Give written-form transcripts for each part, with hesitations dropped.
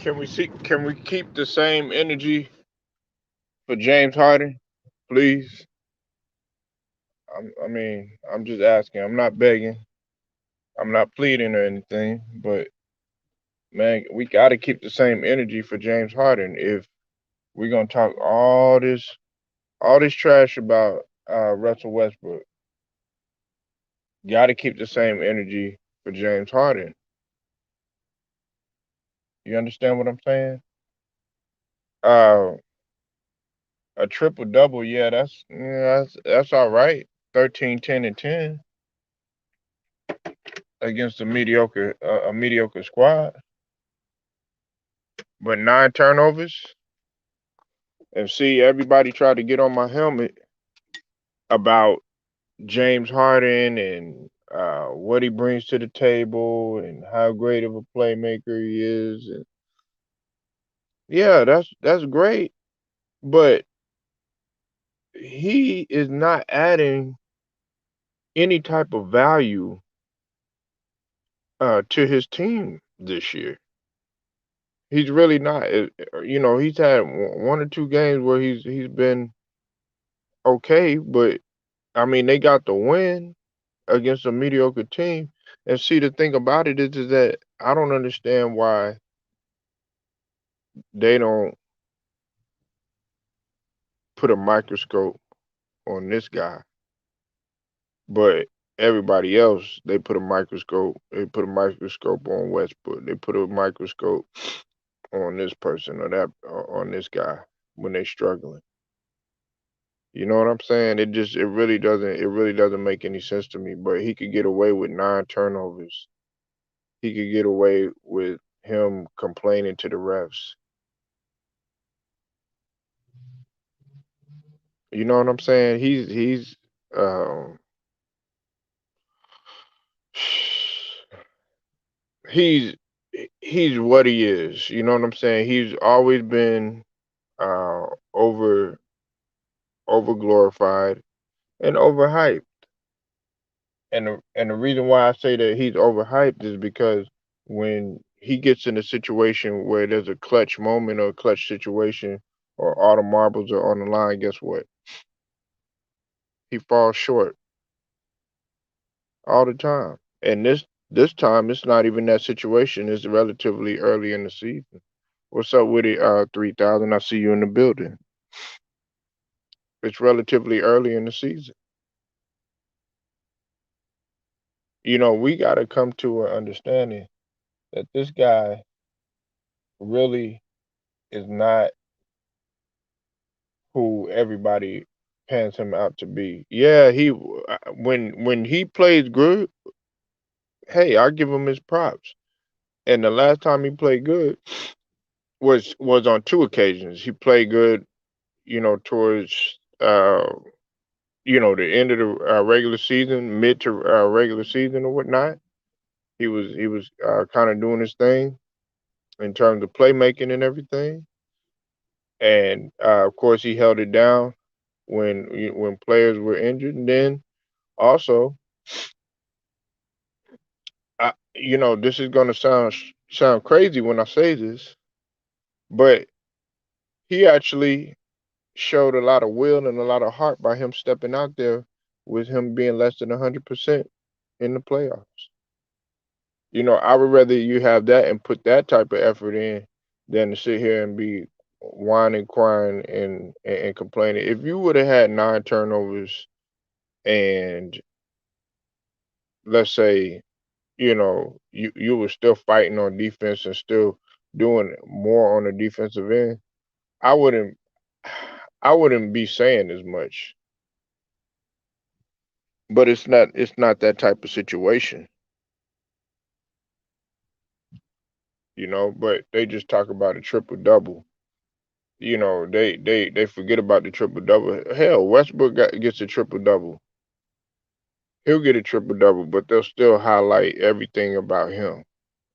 Can we keep the same energy for James Harden, please? I mean, I'm just asking. I'm not begging. I'm not pleading or anything, but man, we got to keep the same energy for James Harden if we're gonna talk all this trash about Russell Westbrook. Got to keep the same energy for James Harden. You understand what I'm saying? Uh, a triple double, yeah, that's all right. 13, 10, and 10 against a mediocre squad, but 9 turnovers. And see, everybody tried to get on my helmet about James Harden and what he brings to the table and how great of a playmaker he is. And yeah, that's great, but he is not adding any type of value to his team this year. He's really not. He's had one or two games where he's been okay, but I mean, they got the win against a mediocre team. And see, the thing about it is that I don't understand why they don't put a microscope on this guy, but everybody else they put a microscope. They put a microscope on Westbrook. They put a microscope on this person or that on this guy when they struggling. You know what I'm saying? It really doesn't make any sense to me. But he could get away with 9 turnovers. He could get away with him complaining to the refs. You know what I'm saying? Um he's he's what he is. You know what I'm saying? He's always been uh over over glorified and overhyped. And the reason why I say that he's overhyped is because when he gets in a situation where there's a clutch moment or a clutch situation or all the marbles are on the line, guess what? He falls short all the time. And this time it's not even that situation. It's relatively early in the season. What's up with it? 3,000. I see you in the building. It's relatively early in the season. We got to come to an understanding that this guy really is not who everybody pans him out to be. Yeah, when he plays good, hey, I give him his props. And the last time he played good was on two occasions. He played good, towards the end of the regular season, mid to regular season or whatnot. He was kind of doing his thing in terms of playmaking and everything. And of course, he held it down when players were injured. And then also, this is gonna sound crazy when I say this, but he actually showed a lot of will and a lot of heart by him stepping out there with him being less than 100% in the playoffs. I would rather you have that and put that type of effort in than to sit here and be whining, crying, and complaining. If you would have had 9 turnovers and let's say you were still fighting on defense and still doing more on the defensive end, I wouldn't I wouldn't be saying as much. But it's not that type of situation, but they just talk about a triple double. They forget about the triple double. Hell, gets a triple double. He'll get a triple double, but they'll still highlight everything about him.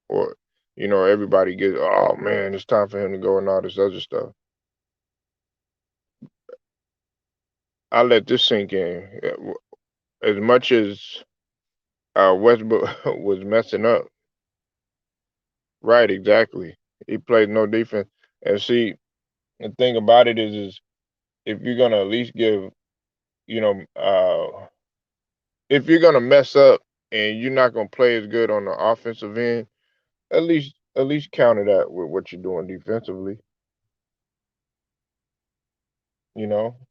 Or, everybody gets, oh man, it's time for him to go and all this other stuff. I let this sink in. As much as Westbrook was messing up, right? Exactly, He plays no defense. And see, the thing about it is if you're gonna at least give, you know, if you're gonna mess up and you're not gonna play as good on the offensive end, at least counter that with what you're doing defensively.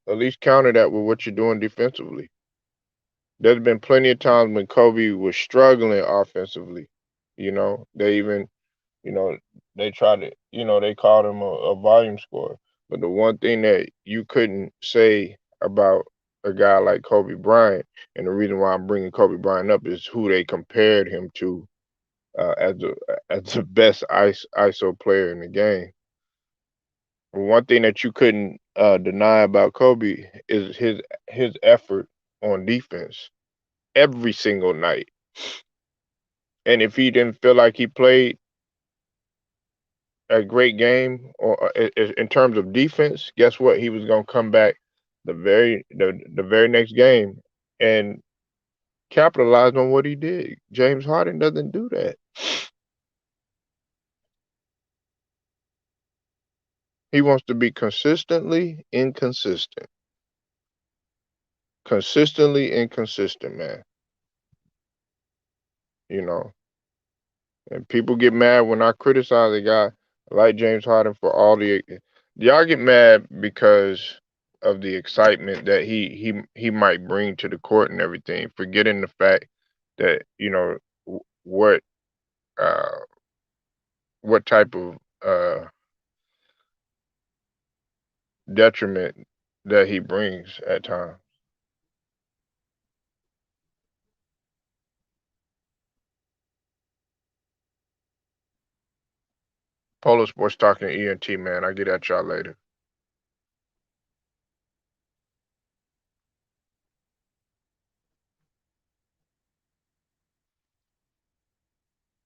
At least counter that with what you're doing defensively. There's been plenty of times when Kobe was struggling offensively. They even, you know, they tried to, they called him a volume scorer. But the one thing that you couldn't say about a guy like Kobe Bryant, and the reason why I'm bringing Kobe Bryant up is who they compared him to as the best ISO player in the game. One thing that you couldn't deny about Kobe is his effort on defense every single night. And if he didn't feel like he played a great game or in terms of defense, guess what? He was gonna come back the very next game and capitalize on what he did. James Harden doesn't do that. He wants to be consistently inconsistent. Consistently inconsistent, man. You know. And people get mad when I criticize a guy like James Harden for all the y'all get mad because of the excitement that he might bring to the court and everything, forgetting the fact that what uh what type of detriment that he brings at times. Polo Sports talking ENT, man. I get at y'all later.